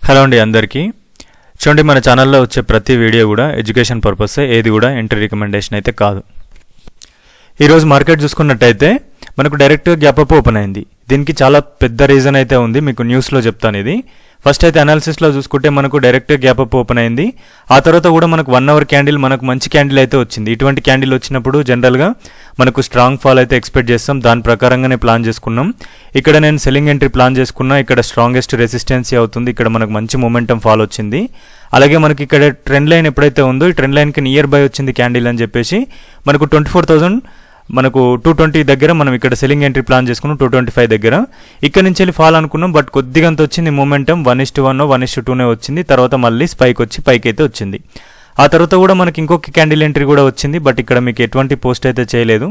Hello అండి అందరికీ. చూడండి, మన ఛానల్లో వచ్చే ప్రతి వీడియో కూడా ఎడ్యుకేషన్ పర్పస్, ఏది కూడా ఎంట్రీ రికమెండేషన్ అయితే కాదు. ఈరోజు మార్కెట్ చూసుకున్నట్టయితే మనకు డైరెక్ట్గా గ్యాప్ అప్ ఓపెన్ అయింది. దీనికి చాలా పెద్ద రీజన్ అయితే ఉంది, మీకు న్యూస్లో చెప్తాను. ఇది ఫస్ట్ అయితే అనాలిసిస్లో చూసుకుంటే మనకు డైరెక్ట్గా గ్యాప్ అప్ ఓపెన్ అయింది. ఆ తర్వాత కూడా మనకు 1 అవర్ క్యాండిల్ మనకు మంచి క్యాండిల్ అయితే వచ్చింది. ఇటువంటి క్యాండిల్ వచ్చినప్పుడు జనరల్గా మనకు స్ట్రాంగ్ ఫాల్ అయితే ఎక్స్పెక్ట్ చేస్తాం. దాని ప్రకారంగానే ప్లాన్ చేసుకున్నాం. ఇక్కడ నేను సెల్లింగ్ ఎంట్రీ ప్లాన్ చేసుకున్నా. ఇక్కడ స్ట్రాంగెస్ట్ రెసిస్టెన్సీ అవుతుంది. ఇక్కడ మనకు మంచి మొమెంటం ఫాల్ వచ్చింది. అలాగే మనకి ఇక్కడ ట్రెండ్ లైన్ ఎప్పుడైతే ఉందో ఈ ట్రెండ్ లైన్కి నియర్ బై వచ్చింది క్యాండిల్ అని చెప్పేసి మనకు 24,000 మనకు 220 దగ్గర మనం ఇక్కడ సెల్లింగ్ ఎంట్రీ ప్లాన్ చేసుకున్నాం. 225 దగ్గర ఇక్కడ నుంచి వెళ్ళి ఫాల్ అనుకున్నాం. బట్ కొద్దిగా అంత వచ్చింది మొమెంటం. 1:1 1:2 వచ్చింది. తర్వాత మళ్ళీ స్పైక్ వచ్చి పైకి అయితే వచ్చింది. ఆ తర్వాత కూడా మనకి ఇంకొక క్యాండిల్ ఎంట్రీ కూడా వచ్చింది. బట్ ఇక్కడ మీకు ఎటువంటి పోస్ట్ అయితే చేయలేదు,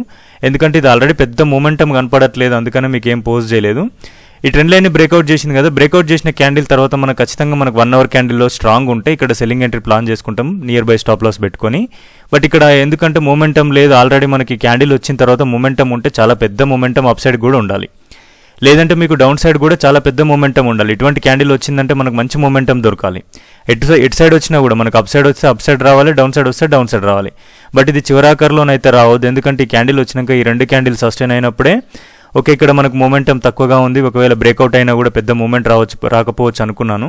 ఎందుకంటే ఇది ఆల్రెడీ పెద్ద మొమెంటం కనపడట్లేదు. అందుకనే మీకు ఏం పోస్ట్ చేయలేదు. ఈ ట్రెండ్ లైన్ బ్రేక్అవుట్ చేసింది కదా. బ్రేక్అవుట్ చేసిన క్యాండిల్ తర్వాత మనకు ఖచ్చితంగా మనకు 1 అవర్ క్యాండిల్లో స్ట్రాంగ్ ఉంటే ఇక్కడ సెల్లింగ్ ఎంట్రీ ప్లాన్ చేసుకుంటాం నియర్ బై స్టాప్ లాస్ పెట్టుకొని. బట్ ఇక్కడ ఎందుకంటే మొమెంటం లేదు, ఆల్రెడీ మనకి క్యాండిల్ వచ్చిన తర్వాత మొమెంటం ఉంటే చాలా పెద్ద మొమెంటం అప్ సైడ్ కూడా ఉండాలి, లేదంటే మీకు డౌన్ సైడ్ కూడా చాలా పెద్ద మొమెంటం ఉండాలి. ఇటువంటి క్యాండిల్ వచ్చిందంటే మనకు మంచి మొమెంటం దొరకాలి. ఎటు సైడ్ వచ్చినా కూడా మనకు అప్ సైడ్ వస్తే అప్ సైడ్ రావాలి, డౌన్ సైడ్ వస్తే డౌన్ సైడ్ రావాలి. బట్ ఇది చివరాకర్లోనైతే రావద్దు, ఎందుకంటే ఈ క్యాండిల్ వచ్చినాక ఈ 2 క్యాండిల్ సస్టైన్ అయినప్పుడే ఓకే ఇక్కడ మనకు మొమెంటం తక్కువగా ఉంది. ఒకవేళ బ్రేక్అవుట్ అయినా కూడా పెద్ద మూమెంట్ రాకపోవచ్చు అనుకున్నాను.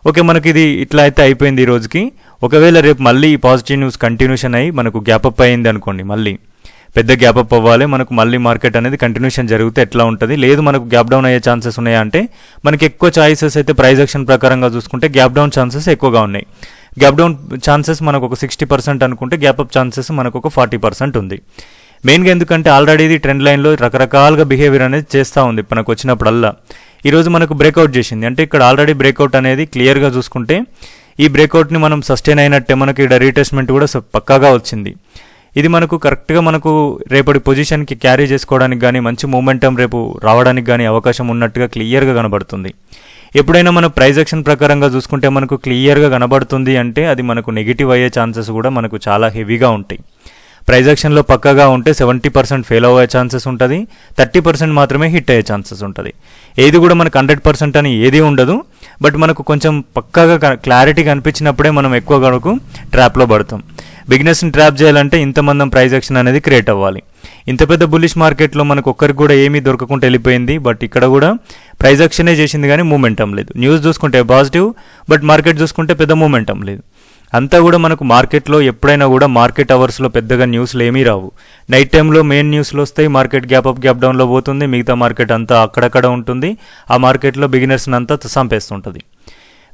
ఓకే, మనకి ఇది ఇట్లా అయితే అయిపోయింది ఈ రోజుకి. ఒకవేళ రేపు మళ్ళీ ఈ పాజిటివ్ న్యూస్ కంటిన్యూషన్ అయ్యి మనకు గ్యాప్ అప్ అయింది అనుకోండి, మళ్ళీ పెద్ద గ్యాప్ అప్ అవ్వాలి, మనకు మళ్ళీ మార్కెట్ అనేది కంటిన్యూషన్ జరిగితే ఎట్లా ఉంటుంది. లేదు మనకు గ్యాప్ డౌన్ అయ్యే ఛాన్సెస్ ఉన్నాయా అంటే మనకి ఎక్కువ ఛాయిసెస్ అయితే ప్రైస్ యాక్షన్ ప్రకారంగా చూసుకుంటే గ్యాప్ డౌన్ ఛాన్సెస్ ఎక్కువగా ఉన్నాయి. గ్యాప్ డౌన్ ఛాన్సెస్ మనకు ఒక 60% అనుకుంటే గ్యాప్ అప్ ఛాన్సెస్ మనకు ఒక 40% ఉంది. మెయిన్గా ఎందుకంటే ఆల్రెడీ ఇది ట్రెండ్ లైన్లో రకరకాలుగా బిహేవియర్ అనేది చేస్తూ ఉంది మనకు వచ్చినప్పుడల్లా. ఈరోజు మనకు బ్రేక్అవుట్ చేసింది అంటే ఇక్కడ ఆల్రెడీ బ్రేక్అవుట్ అనేది క్లియర్గా చూసుకుంటే ఈ బ్రేక్అవుట్ని మనం సస్టైన్ అయినట్టే. మనకి ఇక్కడ రీటెస్ట్మెంట్ కూడా పక్కాగా వచ్చింది. ఇది మనకు కరెక్ట్గా మనకు రేపటి పొజిషన్కి క్యారీ చేసుకోవడానికి కానీ మంచి మూమెంటం రేపు రావడానికి కానీ అవకాశం ఉన్నట్టుగా క్లియర్గా కనబడుతుంది. ఎప్పుడైనా మనం ప్రైస్ యాక్షన్ ప్రకారంగా చూసుకుంటే మనకు క్లియర్గా కనబడుతుంది అంటే అది మనకు నెగిటివ్ అయ్యే ఛాన్సెస్ కూడా మనకు చాలా హెవీగా ఉంటాయి. ప్రైస్ యాక్షన్లో పక్కగా ఉంటే 70% ఫెయిల్ అయ్యే ఛాన్సెస్ ఉంటుంది, 30% మాత్రమే హిట్ అయ్యే ఛాన్సెస్ ఉంటుంది. ఏది కూడా మనకు 100% అని ఏది ఉండదు. బట్ మనకు కొంచెం పక్కాగా క్లారిటీ కనిపించినప్పుడే మనం ఎక్కువ వరకు ట్రాప్లో పడతాం. బిగినర్స్ని ట్రాప్ చేయాలంటే ఇంతమంది ప్రైస్ యాక్షన్ అనేది క్రియేట్ అవ్వాలి. ఇంత పెద్ద బుల్లిష్ మార్కెట్లో మనకు ఒక్కరికి కూడా ఏమీ దొరకకుండా వెళ్ళిపోయింది. బట్ ఇక్కడ కూడా ప్రైస్ యాక్షనే చేసింది కానీ మూమెంటం లేదు. న్యూస్ చూసుకుంటే పాజిటివ్, బట్ మార్కెట్ చూసుకుంటే పెద్ద మూమెంటం లేదు. అంతా కూడా మనకు మార్కెట్లో ఎప్పుడైనా కూడా మార్కెట్ అవర్స్లో పెద్దగా న్యూస్లు ఏమీ రావు. నైట్ టైంలో మెయిన్ న్యూస్లు వస్తాయి. మార్కెట్ గ్యాప్ అప్ గ్యాప్ డౌన్లో పోతుంది. మిగతా మార్కెట్ అంతా అక్కడక్కడ ఉంటుంది. ఆ మార్కెట్లో బిగినర్స్ని అంతా చంపేస్తుంటుంది.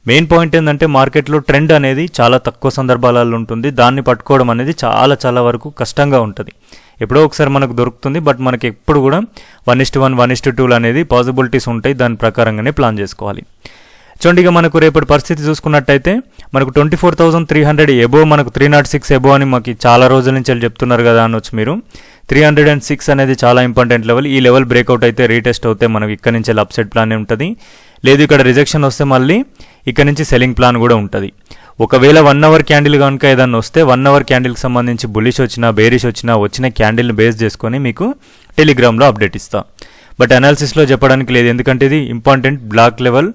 మెయిన్ పాయింట్ ఏంటంటే మార్కెట్లో ట్రెండ్ అనేది చాలా తక్కువ సందర్భాలలో ఉంటుంది. దాన్ని పట్టుకోవడం అనేది చాలా చాలా వరకు కష్టంగా ఉంటుంది. ఎప్పుడో ఒకసారి మనకు దొరుకుతుంది. బట్ మనకి ఎప్పుడు కూడా 1:1 1:2 అనేది పాసిబిలిటీస్ ఉంటాయి. దాని ప్రకారంగానే ప్లాన్ చేసుకోవాలి. చూడండి, ఇక మనకు రేపటి పరిస్థితి చూసుకున్నట్టయితే మనకు 24,300 ఎబో, మనకు 306 ఎబో అని మాకు చాలా రోజుల నుంచి చెప్తున్నారు కదా అనొచ్చు మీరు. 306 అనేది చాలా ఇంపార్టెంట్ లెవెల్. ఈ లెవెల్ బ్రేక్అవుట్ అయితే రీటెస్ట్ అవుతే మనకు ఇక్కడ నుంచి అప్సైడ్ ప్లాన్ ఉంటుంది. లేదు ఇక్కడ రిజెక్షన్ వస్తే మళ్ళీ ఇక్కడ నుంచి సెల్లింగ్ ప్లాన్ కూడా ఉంటుంది. ఒకవేళ 1 అవర్ క్యాండిల్ కనుక ఏదన్నా వస్తే 1 అవర్ క్యాండిల్కి సంబంధించి బుల్లిష్ వచ్చినా బేరిష్ వచ్చినా వచ్చిన క్యాండిల్ని బేస్ చేసుకొని మీకు టెలిగ్రామ్లో అప్డేట్ ఇస్తా. బట్ అనాలిసిస్లో చెప్పడానికి లేదు, ఎందుకంటే ఇది ఇంపార్టెంట్ బ్లాక్ లెవెల్.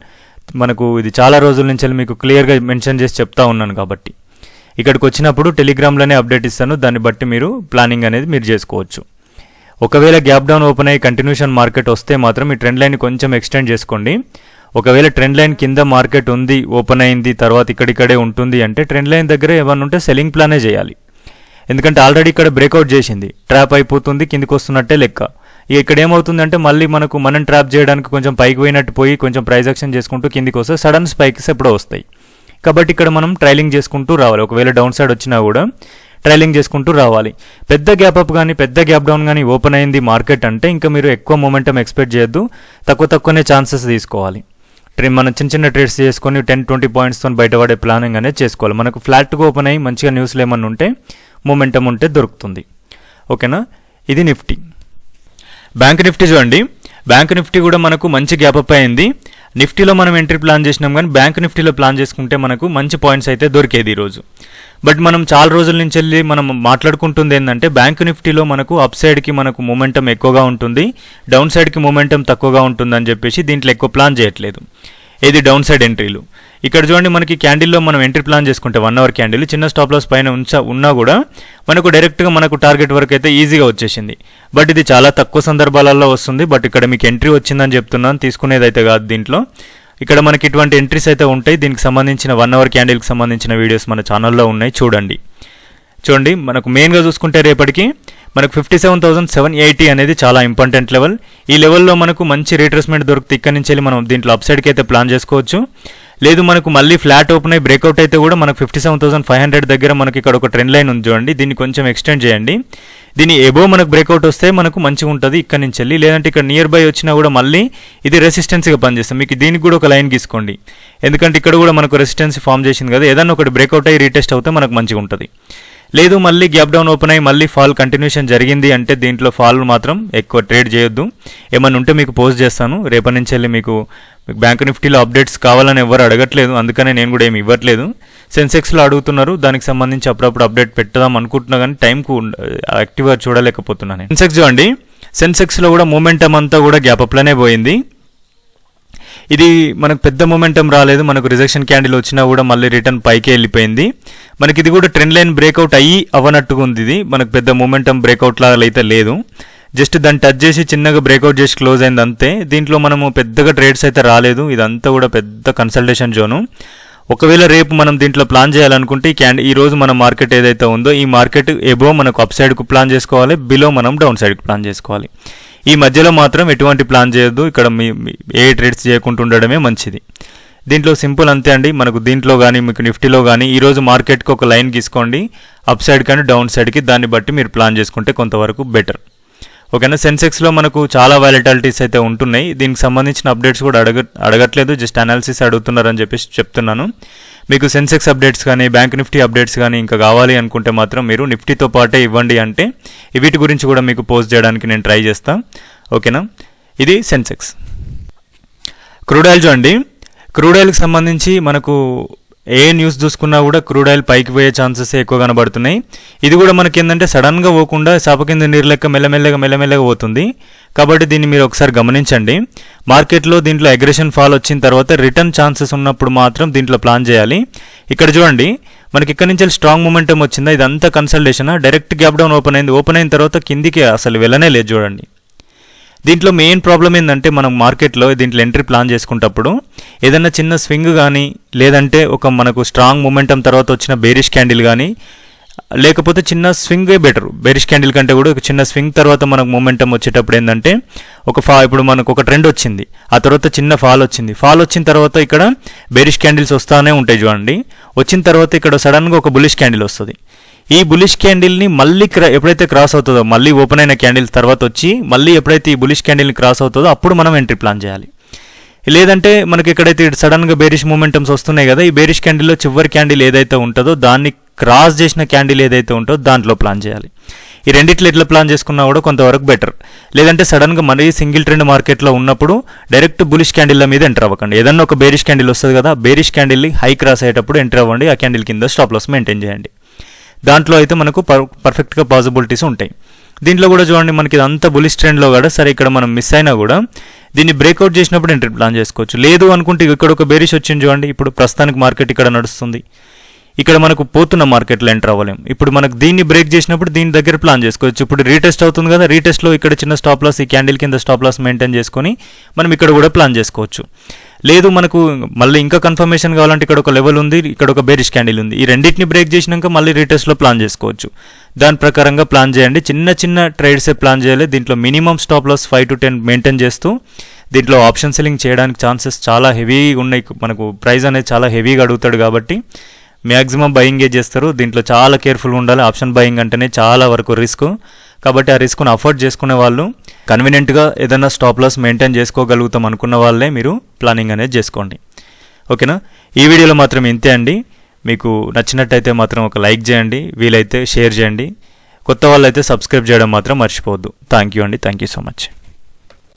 మనకు ఇది చాలా రోజుల నుంచి మీకు క్లియర్గా మెన్షన్ చేసి చెప్తా ఉన్నాను కాబట్టి ఇక్కడికి వచ్చినప్పుడు టెలిగ్రామ్లోనే అప్డేట్ ఇస్తాను. దాన్ని బట్టి మీరు ప్లానింగ్ అనేది మీరు చేసుకోవచ్చు. ఒకవేళ గ్యాప్ డౌన్ ఓపెన్ అయ్యి కంటిన్యూషన్ మార్కెట్ వస్తే మాత్రం ఈ ట్రెండ్ లైన్ కొంచెం ఎక్స్టెండ్ చేసుకోండి. ఒకవేళ ట్రెండ్ లైన్ కింద మార్కెట్ ఉంది, ఓపెన్ అయింది, తర్వాత ఇక్కడిక్కడే ఉంటుంది అంటే ట్రెండ్ లైన్ దగ్గర ఏమన్నా ఉంటే సెల్లింగ్ ప్లానే చేయాలి. ఎందుకంటే ఆల్రెడీ ఇక్కడ బ్రేక్అవుట్ చేసింది, ట్రాప్ అయిపోతుంది, కిందికి వస్తున్నట్టే లెక్క. ఇక్కడ ఏమవుతుందంటే మళ్ళీ మనం ట్రాప్ చేయడానికి కొంచెం పైకి పోయినట్టు పోయి కొంచెం ప్రైస్ యాక్షన్ చేసుకుంటూ కిందికి వస్తే సడన్ స్పైక్స్ ఎప్పుడో వస్తాయి. కాబట్టి ఇక్కడ మనం ట్రైలింగ్ చేసుకుంటూ రావాలి. ఒకవేళ డౌన్ సైడ్ వచ్చినా కూడా ట్రైలింగ్ చేసుకుంటూ రావాలి. పెద్ద గ్యాప్ అప్ కానీ పెద్ద గ్యాప్ డౌన్ కానీ ఓపెన్ అయింది మార్కెట్ అంటే ఇంకా మీరు ఎక్కువ మొమెంటం ఎక్స్పెక్ట్ చేయొద్దు. తక్కువనే ఛాన్సెస్ తీసుకోవాలి. మనం చిన్న ట్రేడ్స్ చేసుకొని 10-20 పాయింట్స్తో బయటపడే ప్లానింగ్ అనేది చేసుకోవాలి. మనకు ఫ్లాట్గా ఓపెన్ అయ్యి మంచిగా న్యూస్లు ఏమన్నా ఉంటే మొమెంటం ఉంటే దొరుకుతుంది. ఓకేనా, ఇది నిఫ్టీ. బ్యాంక్ నిఫ్టీ చూడండి, బ్యాంక్ నిఫ్టీ కూడా మనకు మంచి గ్యాప్ అప్ అయింది. నిఫ్టీలో మనం ఎంట్రీ ప్లాన్ చేసినాం కానీ బ్యాంక్ నిఫ్టీలో ప్లాన్ చేసుకుంటే మనకు మంచి పాయింట్స్ అయితే దొరికేది ఈరోజు. బట్ మనం చాలా రోజుల నుంచి వెళ్ళి మనం మాట్లాడుకుంటుంది ఏంటంటే బ్యాంక్ నిఫ్టీలో మనకు అప్ సైడ్కి మనకు మూమెంటం ఎక్కువగా ఉంటుంది, డౌన్ సైడ్కి మూమెంటం తక్కువగా ఉంటుందని చెప్పేసి దీంట్లో ఎక్కువ ప్లాన్ చేయట్లేదు. ఇది డౌన్ సైడ్ ఎంట్రీలు. ఇక్కడ చూడండి మనకి క్యాండిల్లో మనం ఎంట్రీ ప్లాన్ చేసుకుంటే 1 అవర్ క్యాండిల్ చిన్న స్టాప్ లాస్ పైన ఉన్నా కూడా మనకు డైరెక్ట్గా మనకు టార్గెట్ వరకు అయితే ఈజీగా వచ్చేసింది. బట్ ఇది చాలా తక్కువ సందర్భాలలో వస్తుంది. బట్ ఇక్కడ మీకు ఎంట్రీ వచ్చిందని చెప్తున్నాను, తీసుకునేది అయితే కాదు. దీంట్లో ఇక్కడ మనకి ఇటువంటి ఎంట్రీస్ అయితే ఉంటాయి. దీనికి సంబంధించిన 1 అవర్ క్యాండిల్కి సంబంధించిన వీడియోస్ మన ఛానల్లో ఉన్నాయి, చూడండి. మనకు మెయిన్గా చూసుకుంటే రేపటికి మనకు 57,780 అనేది చాలా ఇంపార్టెంట్ లెవెల్. ఈ లెవెల్లో మనకు మంచి రీట్రేస్మెంట్ దొరికితే ఇక్కడ నుంచి వెళ్ళి మనం దీంట్లో అప్సైడ్కి అయితే ప్లాన్ చేసుకోవచ్చు. లేదు మనకు మళ్ళీ ఫ్లాట్ ఓపెన్ అయ్యి బ్రేక్అవుట్ అయితే కూడా మనకు 57,500 దగ్గర మనకి ఇక్కడ ఒక ట్రెండ్ లైన్ ఉంది చూడండి. దీన్ని కొంచెం ఎక్స్టెండ్ చేయండి. దీని ఎబో మనకు బ్రేక్అవుట్ వస్తే మనకు మంచిగా ఉంటుంది ఇక్కడ నుంచి వెళ్ళి. లేదంటే ఇక్కడ నియర్ బై వచ్చినా కూడా మళ్ళీ ఇది రెసిస్టెన్స్గా పనిచేస్తుంది. మీకు దీనికి కూడా ఒక లైన్ గీసుకోండి, ఎందుకంటే ఇక్కడ కూడా మనకు రెసిస్టెన్స్ ఫామ్ చేసింది కదా. ఏదన్నా ఒకటి బ్రేక్అవుట్ అయ్యి రీటెస్ట్ అవుతే మనకు మంచిగా ఉంటుంది. లేదు మళ్ళీ గ్యాప్ డౌన్ ఓపెన్ అయ్యి మళ్ళీ ఫాల్ కంటిన్యూషన్ జరిగింది అంటే దీంట్లో ఫాల్ మాత్రం ఎక్కువ ట్రేడ్ చేయొద్దు. ఏమన్నా ఉంటే మీకు పోస్ట్ చేస్తాను. రేపటి నుంచి వెళ్ళి మీకు బ్యాంక్ నిఫ్టీలో అప్డేట్స్ కావాలని ఎవరు అడగట్లేదు, అందుకనే నేను కూడా ఏమి ఇవ్వట్లేదు. సెన్సెక్స్లో అడుగుతున్నారు, దానికి సంబంధించి అప్పుడప్పుడు అప్డేట్ పెట్టదాం అనుకుంటున్నా కానీ టైంకు యాక్టివ్గా చూడలేకపోతున్నాను. సెన్సెక్స్ చూడండి, సెన్సెక్స్లో కూడా మూమెంటం అంతా కూడా గ్యాప్ అప్లోనే పోయింది. ఇది మనకు పెద్ద మూమెంటం రాలేదు, మనకు రిజెక్షన్ క్యాండిల్ వచ్చినా కూడా మళ్ళీ రిటర్న్ పైకి వెళ్ళిపోయింది. మనకి ఇది కూడా ట్రెండ్ లైన్ బ్రేక్అవుట్ అయ్యి అవ్వనట్టుగా ఉంది. ఇది మనకు పెద్ద మూమెంటం బ్రేక్అవుట్ లాగా అయితే లేదు, జస్ట్ దాన్ని టచ్ చేసి చిన్నగా బ్రేక్అవుట్ చేసి క్లోజ్ అయింది అంతే. దీంట్లో మనము పెద్దగా ట్రేడ్స్ అయితే రాలేదు. ఇదంతా కూడా పెద్ద కన్సల్టేషన్ జోను. ఒకవేళ రేపు మనం దీంట్లో ప్లాన్ చేయాలనుకుంటే ఈ రోజు మన మార్కెట్ ఏదైతే ఉందో ఈ మార్కెట్ ఎబో మనకు అప్ సైడ్కు ప్లాన్ చేసుకోవాలి, బిలో మనం డౌన్ సైడ్కి ప్లాన్ చేసుకోవాలి. ఈ మధ్యలో మాత్రం ఎటువంటి ప్లాన్ చేయొద్దు. ఇక్కడ ఏ ట్రేడ్స్ చేయకుండా ఉండడమే మంచిది. దీంట్లో సింపుల్ అంతే అండి. మనకు దీంట్లో కానీ మీకు నిఫ్టీలో కానీ ఈరోజు మార్కెట్కి ఒక లైన్ గీసుకోండి, అప్ సైడ్ కానీ డౌన్ సైడ్కి. దాన్ని బట్టి మీరు ప్లాన్ చేసుకుంటే కొంతవరకు బెటర్. ఓకేనా. సెన్సెక్స్లో మనకు చాలా వాలటాలిటీస్ అయితే ఉంటున్నాయి. దీనికి సంబంధించిన అప్డేట్స్ కూడా అడగట్లేదు, జస్ట్ అనాలిసిస్ అడుగుతున్నారని చెప్పేసి చెప్తున్నాను. మీకు సెన్సెక్స్ అప్డేట్స్ కానీ బ్యాంక్ నిఫ్టీ అప్డేట్స్ కానీ ఇంకా కావాలి అనుకుంటే మాత్రం మీరు నిఫ్టీతో పాటే ఇవ్వండి, అంటే వీటి గురించి కూడా మీకు పోస్ట్ చేయడానికి నేను ట్రై చేస్తాను. ఓకేనా. ఇది సెన్సెక్స్. క్రూడ్ ఆయిల్ చూడండి, క్రూడ్ ఆయిల్కి సంబంధించి మనకు ఏ న్యూస్ చూసుకున్నా కూడా క్రూడ్ ఆయిల్ పైకి పోయే ఛాన్సెస్ ఎక్కువ కనబడుతున్నాయి. ఇది కూడా మనకి ఏంటంటే సడన్గా పోకుండా చాప కింద నీరు లెక్క మెల్లమెల్లగా పోతుంది. కాబట్టి దీన్ని మీరు ఒకసారి గమనించండి. మార్కెట్లో దీంట్లో అగ్రెషన్ ఫాల్ వచ్చిన తర్వాత రిటర్న్ ఛాన్సెస్ ఉన్నప్పుడు మాత్రం దీంట్లో ప్లాన్ చేయాలి. ఇక్కడ చూడండి మనకి ఇక్కడ నుంచి స్ట్రాంగ్ మూమెంటం వచ్చిందా, ఇదంతా consultation. Direct gap down open అయిన తర్వాత కిందికి అసలు వెళ్ళనే లేదు చూడండి. దీంట్లో మెయిన్ ప్రాబ్లం ఏంటంటే మనం మార్కెట్లో దీంట్లో ఎంట్రీ ప్లాన్ చేసుకున్నప్పుడు ఏదైనా చిన్న స్వింగ్ కానీ లేదంటే ఒక మనకు స్ట్రాంగ్ మూమెంటం తర్వాత వచ్చిన బేరిష్ క్యాండిల్ కానీ లేకపోతే చిన్న స్వింగే బెటర్. బేరిష్ క్యాండిల్ కంటే కూడా ఒక చిన్న స్వింగ్ తర్వాత మనకు మూమెంటం వచ్చేటప్పుడు ఏంటంటే ఇప్పుడు మనకు ఒక ట్రెండ్ వచ్చింది, ఆ తర్వాత చిన్న ఫాల్ వచ్చిన తర్వాత ఇక్కడ బేరిష్ క్యాండిల్స్ వస్తానే ఉంటాయి చూడండి. వచ్చిన తర్వాత ఇక్కడ సడన్గా ఒక బులిష్ క్యాండిల్ వస్తుంది. ఈ బులిష్ క్యాండిల్ని మళ్ళీ ఎప్పుడైతే క్రాస్ అవుతుందో, మళ్ళీ ఓపెన్ అయిన క్యాండిల్ తర్వాత వచ్చి మళ్ళీ ఎప్పుడైతే ఈ బులిష్ క్యాండిల్ని క్రాస్ అవుతుందో అప్పుడు మనం ఎంట్రీ ప్లాన్ చేయాలి. లేదంటే మనకి ఎక్కడైతే సడన్గా బేరిష్ మూమెంటమ్స్ వస్తున్నాయి కదా, ఈ బేరిష్ క్యాండిల్లో చివరి క్యాండిల్ ఏదైతే ఉంటుందో దాన్ని క్రాస్ చేసిన క్యాండిల్ ఏదైతే ఉంటుందో దాంట్లో ప్లాన్ చేయాలి. ఈ రెండిట్లో ఎట్లా ప్లాన్ చేసుకున్నా కూడా కొంతవరకు బెటర్. లేదంటే సడన్గా మరీ సింగిల్ ట్రెండ్ మార్కెట్లో ఉన్నప్పుడు డైరెక్ట్ బులిష్ క్యాండిల్ల మీద ఎంటర్ అవ్వకండి. ఏదన్నా ఒక బేరిష్ క్యాండిల్ వస్తుంది కదా, బేరిష్ క్యాండిల్ని హై క్రాస్ అయ్యేటప్పుడు ఎంటర్ అవ్వండి. ఆ క్యాండిల్ కింద స్టాప్ లాస్ మెయింటైన్ చేయండి. దాంట్లో అయితే మనకు పర్ఫెక్ట్గా పాసిబిలిటీస్ ఉంటాయి. దీంట్లో కూడా చూడండి మనకి ఇదంతా బులిష్ ట్రెండ్లో కూడా సరే ఇక్కడ మనం మిస్ అయినా కూడా దీన్ని బ్రేక్అవుట్ చేసినప్పుడు ఎంట్రీ ప్లాన్ చేసుకోవచ్చు. లేదు అనుకుంటే ఇక్కడ ఒక బేరిష్ వచ్చింది చూడండి. ఇప్పుడు ప్రస్తుతానికి మార్కెట్ ఇక్కడ నడుస్తుంది, ఇక్కడ మనకు పోతున్న మార్కెట్లో ఎంటర్ అవ్వలేం. ఇప్పుడు మనకు దీన్ని బ్రేక్ చేసినప్పుడు దీని దగ్గర ప్లాన్ చేసుకోవచ్చు. ఇప్పుడు రీటెస్ట్ అవుతుంది కదా, రీటెస్ట్లో ఇక్కడ చిన్న స్టాప్ లాస్ ఈ క్యాండిల్ కింద స్టాప్ లాస్ మెయింటైన్ చేసుకొని మనం ఇక్కడ కూడా ప్లాన్ చేసుకోవచ్చు. లేదు మనకు మళ్ళీ ఇంకా కన్ఫర్మేషన్ కావాలంటే ఇక్కడ ఒక లెవెల్ ఉంది, ఇక్కడ ఒక బేరిష్ క్యాండిల్ ఉంది, ఈ రెండింటిని బ్రేక్ చేసినాక మళ్ళీ రీటెస్ట్లో ప్లాన్ చేసుకోవచ్చు. దాని ప్రకారంగా ప్లాన్ చేయండి. చిన్న ట్రేడ్సే ప్లాన్ చేయాలి. దీంట్లో minimum stop loss 5 to 10 maintain చేస్తూ దీంట్లో ఆప్షన్ సెల్లింగ్ చేయడానికి ఛాన్సెస్ చాలా హెవీగా ఉన్నాయి. మనకు ప్రైస్ అనేది చాలా హెవీగా అడుగుతాడు కాబట్టి మ్యాక్సిమం బయింగే చేస్తారు. దీంట్లో చాలా కేర్ఫుల్గా ఉండాలి. ఆప్షన్ బయింగ్ అంటేనే చాలా వరకు రిస్క్. కాబట్టి ఆ రిస్క్ను అఫోర్డ్ చేసుకునే వాళ్ళు కన్వీనియంట్గా ఏదైనా స్టాప్ లాస్ మెయింటైన్ చేసుకోగలుగుతాం అనుకున్న వాళ్ళే మీరు ప్లానింగ్ అనేది చేసుకోండి. ఓకేనా. ఈ వీడియోలో మాత్రం ఇంతే అండి. మీకు నచ్చినట్టయితే మాత్రం ఒక లైక్ చేయండి, వీలైతే షేర్ చేయండి. కొత్త వాళ్ళైతే సబ్స్క్రైబ్ చేయడం మాత్రం మర్చిపోవద్దు. థ్యాంక్ యూ అండి. Thank you so much.